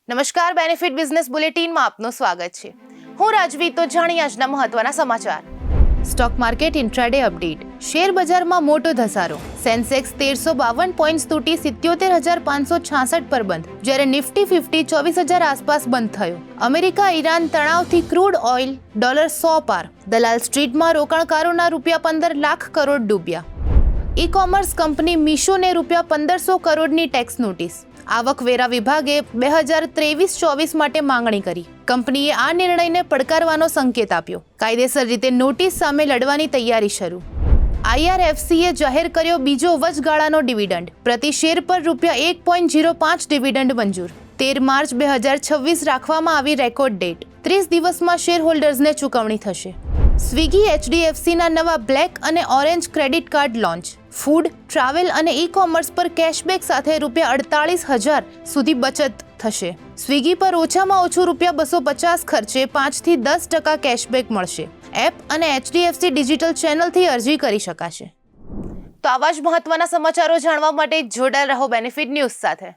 નમસ્કાર, benefit business બુલેટિનમાં આપનું સ્વાગત છે. હું રાજવી. તો જાણીએ આજના મહત્વના સમાચાર. Stock market intraday update. Share બજારમાં મોટો ધસારો. સેન્સેક્સ 1352 પોઈન્ટ્સ તૂટી 77,566 પર બંધ, જ્યારે નિફ્ટી 50 24,000 આસપાસ બંધ થયો. અમેરિકા ઈરાન તણાવથી ક્રૂડ ઓઇલ $100 પાર. દલાલ સ્ટ્રીટમાં રોકાણકારોના ₹15 લાખ કરોડ ડૂબ્યા. ઈ કોમર્સ કંપની મીશોને ₹1500 કરોડની ટેક્સ નોટિસ. આવકવેરા વિભાગે 2023-24 માટે માંગણી કરી. કંપનીએ આ નિર્ણયને પડકારવાનો સંકેત આપ્યો. કાયદેસર રીતે નોટિસ સામે લડવાની તૈયારી શરૂ. IRFCએ જાહેર કર્યો બીજો વચગાળાનો ડિવિડન્ડ. પ્રતિ શેર પર ₹1.05 ડિવિડન્ડ મંજૂર. 13 માર્ચ 2026 રાખવામાં આવી રેકોર્ડ ડેટ. 30 દિવસમાં શેર હોલ્ડર્સને ચૂકવણી થશે. સ્વિગી HDFCના નવા બ્લેક અને orange credit card launch. Food, travel અને ઈ કોમર્સ પર કેશબેક સાથે ₹48,000 સુધી બચત થશે. સ્વિગી પર ઓછામાં ઓછું ₹250 ખર્ચે 5 થી 10% કેશબેક મળશે. એપ અને HDFC ડિજિટલ ચેનલથી અરજી કરી શકાશે. તો આવા જ મહત્વના સમાચારો જાણવા માટે જોડાયેલા રહો બેનિફિટ ન્યૂઝ સાથે.